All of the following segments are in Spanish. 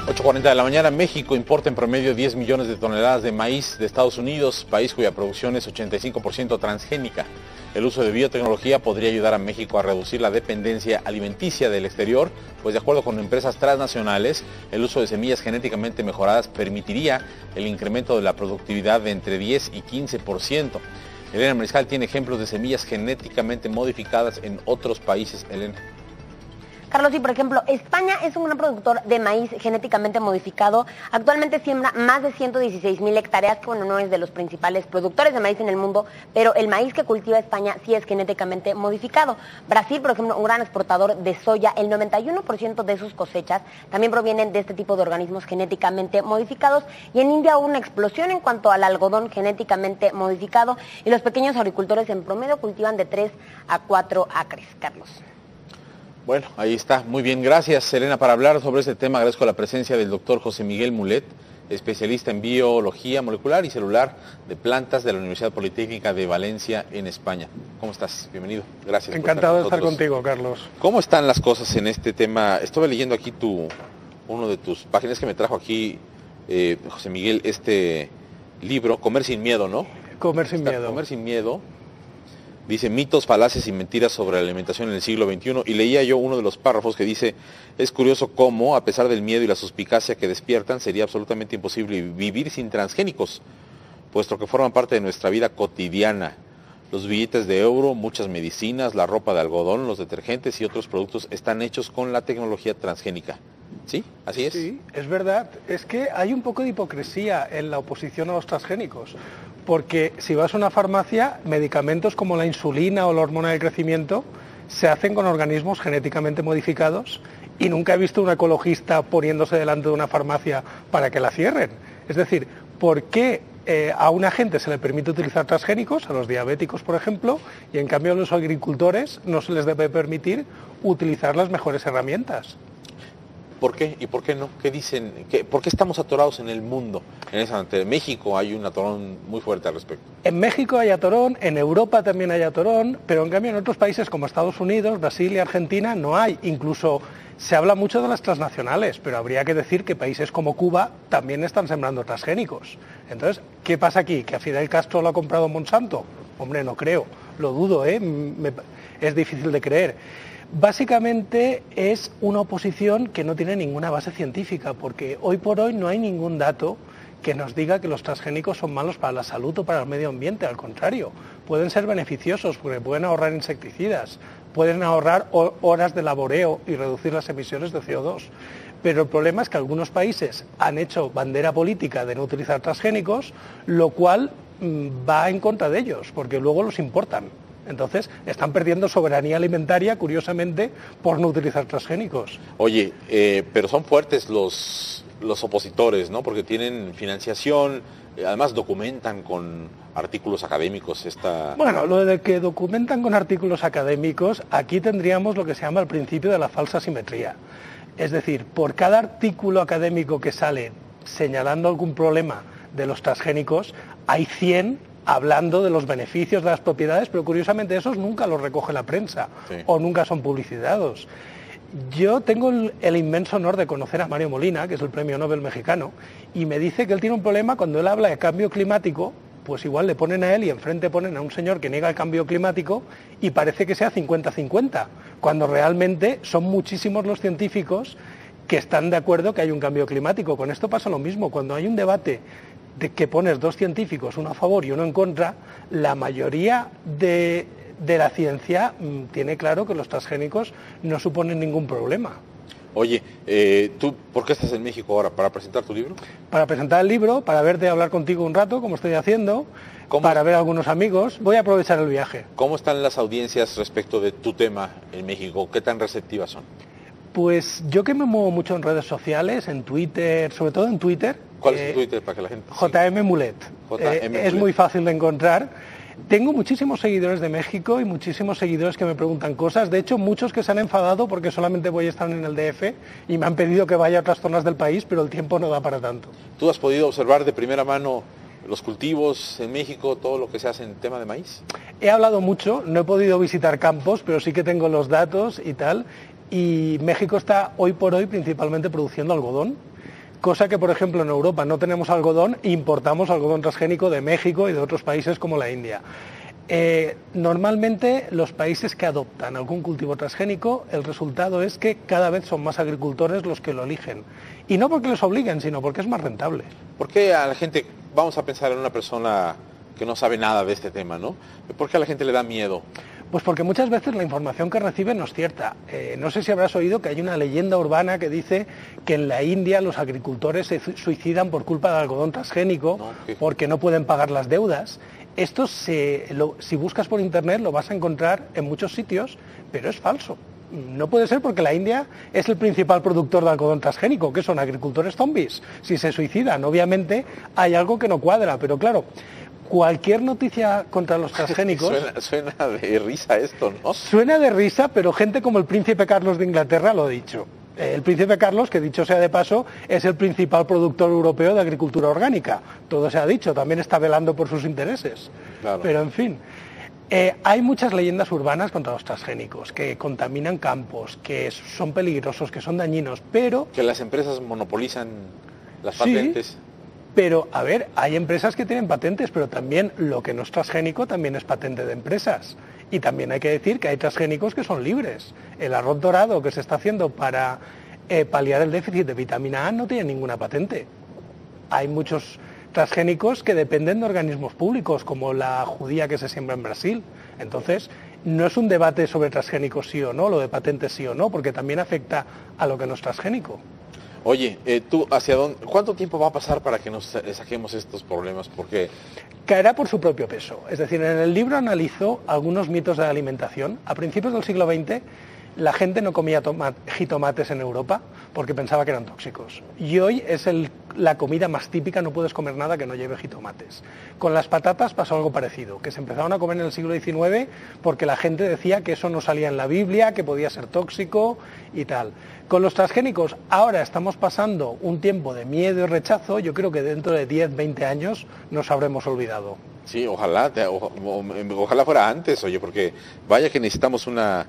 8:40 de la mañana, México importa en promedio 10 millones de toneladas de maíz de Estados Unidos, país cuya producción es 85% transgénica. El uso de biotecnología podría ayudar a México a reducir la dependencia alimenticia del exterior, pues de acuerdo con empresas transnacionales, el uso de semillas genéticamente mejoradas permitiría el incremento de la productividad de entre 10 y 15%. Elena Mariscal tiene ejemplos de semillas genéticamente modificadas en otros países. Elena. Carlos, y por ejemplo, España es un gran productor de maíz genéticamente modificado. Actualmente siembra más de 116,000 hectáreas, que bueno, no es de los principales productores de maíz en el mundo, pero el maíz que cultiva España sí es genéticamente modificado. Brasil, por ejemplo, un gran exportador de soya, el 91% de sus cosechas también provienen de este tipo de organismos genéticamente modificados. Y en India hubo una explosión en cuanto al algodón genéticamente modificado y los pequeños agricultores en promedio cultivan de 3 a 4 acres. Carlos. Bueno, ahí está. Muy bien, gracias, Elena. Para hablar sobre este tema agradezco la presencia del doctor José Miguel Mulet, especialista en biología molecular y celular de plantas de la Universidad Politécnica de Valencia en España. ¿Cómo estás? Bienvenido. Gracias. Encantado de estar contigo, Carlos. ¿Cómo están las cosas en este tema? Estuve leyendo aquí uno de tus páginas que me trajo aquí, José Miguel, este libro, Comer sin miedo, ¿no? Comer sin miedo. Comer sin miedo. Dice mitos, falacias y mentiras sobre la alimentación en el siglo XXI, y leía yo uno de los párrafos que dice: es curioso cómo, a pesar del miedo y la suspicacia que despiertan, sería absolutamente imposible vivir sin transgénicos, puesto que forman parte de nuestra vida cotidiana. Los billetes de euro, muchas medicinas, la ropa de algodón, los detergentes y otros productos están hechos con la tecnología transgénica. ¿Sí? ¿Así es? Sí, es verdad. Es que hay un poco de hipocresía en la oposición a los transgénicos. Porque si vas a una farmacia, medicamentos como la insulina o la hormona del crecimiento se hacen con organismos genéticamente modificados y nunca he visto un ecologista poniéndose delante de una farmacia para que la cierren. Es decir, ¿por qué a una gente se le permite utilizar transgénicos, a los diabéticos por ejemplo, y en cambio a los agricultores no se les debe permitir utilizar las mejores herramientas? ¿Por qué? ¿Y por qué no? ¿Qué dicen? ¿Por qué estamos atorados en el mundo? En México hay un atorón muy fuerte al respecto. En México hay atorón, en Europa también hay atorón, pero en cambio en otros países como Estados Unidos, Brasil y Argentina no hay. Incluso se habla mucho de las transnacionales, pero habría que decir que países como Cuba también están sembrando transgénicos. Entonces, ¿qué pasa aquí? ¿Que a Fidel Castro lo ha comprado Monsanto? Hombre, no creo, lo dudo, es difícil de creer. Básicamente es una oposición que no tiene ninguna base científica, porque hoy por hoy no hay ningún dato que nos diga que los transgénicos son malos para la salud o para el medio ambiente. Al contrario, pueden ser beneficiosos porque pueden ahorrar insecticidas, pueden ahorrar horas de laboreo y reducir las emisiones de CO2. Pero el problema es que algunos países han hecho bandera política de no utilizar transgénicos, lo cual va en contra de ellos, porque luego los importan. Entonces, están perdiendo soberanía alimentaria, curiosamente, por no utilizar transgénicos. Oye, pero son fuertes los opositores, ¿no? Porque tienen financiación, además documentan con artículos académicos esta... Bueno, lo de que documentan con artículos académicos, aquí tendríamos lo que se llama el principio de la falsa simetría. Es decir, por cada artículo académico que sale señalando algún problema de los transgénicos, hay 100 hablando de los beneficios, de las propiedades, pero curiosamente esos nunca los recoge la prensa, sí, o nunca son publicitados. Yo tengo el inmenso honor de conocer a Mario Molina, que es el premio Nobel mexicano, y me dice que él tiene un problema cuando él habla de cambio climático, pues igual le ponen a él y enfrente ponen a un señor que niega el cambio climático y parece que sea 50-50, cuando realmente son muchísimos los científicos que están de acuerdo que hay un cambio climático. Con esto pasa lo mismo, cuando hay un debate de que pones dos científicos, uno a favor y uno en contra, la mayoría de la ciencia tiene claro que los transgénicos no suponen ningún problema. Oye, ¿tú por qué estás en México ahora? ¿Para presentar tu libro? Para presentar el libro, para verte, hablar contigo un rato, como estoy haciendo, para ver a algunos amigos. Voy a aprovechar el viaje. ¿Cómo están las audiencias respecto de tu tema en México? ¿Qué tan receptivas son? Pues yo que me muevo mucho en redes sociales, en Twitter, sobre todo en Twitter. ¿Cuál es tu Twitter para que la gente... JM Mulet. Es muy fácil de encontrar. Tengo muchísimos seguidores de México y muchísimos seguidores que me preguntan cosas. De hecho, muchos que se han enfadado porque solamente voy a estar en el DF y me han pedido que vaya a otras zonas del país, pero el tiempo no da para tanto. ¿Tú has podido observar de primera mano los cultivos en México, todo lo que se hace en tema de maíz? He hablado mucho, no he podido visitar campos, pero sí que tengo los datos y tal. Y México está hoy por hoy principalmente produciendo algodón. cosa que, por ejemplo, en Europa no tenemos algodón, importamos algodón transgénico de México y de otros países como la India. Normalmente los países que adoptan algún cultivo transgénico, el resultado es que cada vez son más agricultores los que lo eligen. Y no porque les obliguen, sino porque es más rentable. ¿Por qué a la gente, vamos a pensar en una persona que no sabe nada de este tema, ¿no? ¿Por qué a la gente le da miedo? Pues porque muchas veces la información que reciben no es cierta. No sé si habrás oído que hay una leyenda urbana que dice que en la India los agricultores se suicidan por culpa del algodón transgénico, porque no pueden pagar las deudas. Esto, si buscas por internet, lo vas a encontrar en muchos sitios, pero es falso. No puede ser porque la India es el principal productor de algodón transgénico, que son agricultores zombies. Si se suicidan, obviamente hay algo que no cuadra, pero claro, cualquier noticia contra los transgénicos... Suena de risa esto, ¿no? Suena de risa, pero gente como el príncipe Carlos de Inglaterra lo ha dicho. El príncipe Carlos, que dicho sea de paso, es el principal productor europeo de agricultura orgánica. Todo se ha dicho, también está velando por sus intereses. Claro. Pero en fin, hay muchas leyendas urbanas contra los transgénicos, que contaminan campos, que son peligrosos, que son dañinos, pero... Que las empresas monopolizan las patentes. Sí, pero, a ver, hay empresas que tienen patentes, pero también lo que no es transgénico también es patente de empresas. Y también hay que decir que hay transgénicos que son libres. El arroz dorado que se está haciendo para paliar el déficit de vitamina A no tiene ninguna patente. Hay muchos transgénicos que dependen de organismos públicos, como la judía que se siembra en Brasil. Entonces, no es un debate sobre transgénicos sí o no, lo de patentes sí o no, porque también afecta a lo que no es transgénico. Oye, ¿tú hacia dónde, cuánto tiempo va a pasar para que nos saquemos estos problemas? Porque caerá por su propio peso. Es decir, en el libro analizó algunos mitos de la alimentación. A principios del siglo XX, la gente no comía jitomates en Europa porque pensaba que eran tóxicos. Y hoy es la comida más típica, no puedes comer nada que no lleve jitomates. Con las patatas pasó algo parecido, que se empezaron a comer en el siglo XIX porque la gente decía que eso no salía en la Biblia, que podía ser tóxico y tal. Con los transgénicos ahora estamos pasando un tiempo de miedo y rechazo. Yo creo que dentro de 10, 20 años nos habremos olvidado. Sí, ojalá fuera antes, oye, porque vaya que necesitamos una...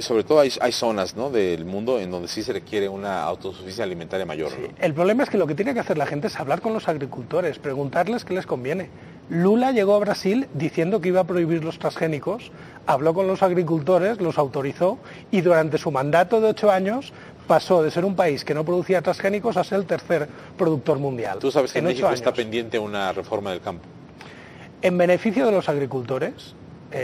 sobre todo hay zonas, ¿no?, del mundo en donde sí se requiere una autosuficiencia alimentaria mayor. Sí. ¿No? El problema es que lo que tiene que hacer la gente es hablar con los agricultores, preguntarles qué les conviene. Lula llegó a Brasil diciendo que iba a prohibir los transgénicos, habló con los agricultores, los autorizó y durante su mandato de 8 años pasó de ser un país que no producía transgénicos a ser el tercer productor mundial. Tú sabes que en México está pendiente una reforma del campo. En beneficio de los agricultores,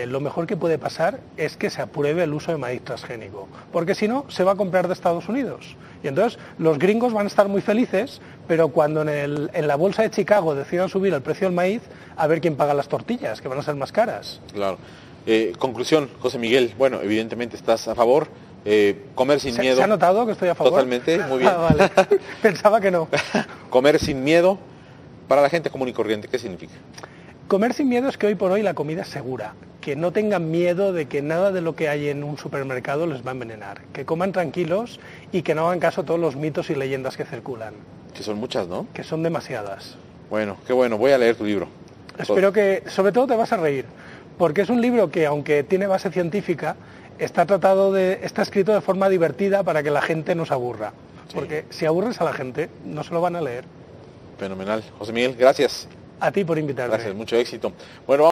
lo mejor que puede pasar es que se apruebe el uso de maíz transgénico, porque si no, se va a comprar de Estados Unidos. Y entonces los gringos van a estar muy felices, pero cuando en la bolsa de Chicago decidan subir el precio del maíz, a ver quién paga las tortillas, que van a ser más caras. Claro. Conclusión, José Miguel, bueno, evidentemente estás a favor. Comer sin miedo. ¿Se ha notado que estoy a favor? Totalmente, muy bien. Vale. Pensaba que no. Comer sin miedo, para la gente común y corriente, ¿qué significa? Comer sin miedo es que hoy por hoy la comida es segura, que no tengan miedo de que nada de lo que hay en un supermercado les va a envenenar, que coman tranquilos y que no hagan caso a todos los mitos y leyendas que circulan. Que son muchas, ¿no? Que son demasiadas. Bueno, qué bueno, voy a leer tu libro. Espero que, sobre todo te vas a reír, porque es un libro que, aunque tiene base científica, está escrito de forma divertida para que la gente no se aburra. Sí. Porque si aburres a la gente, no se lo van a leer. Fenomenal. José Miguel, gracias. A ti por invitarme. Gracias, mucho éxito. Bueno,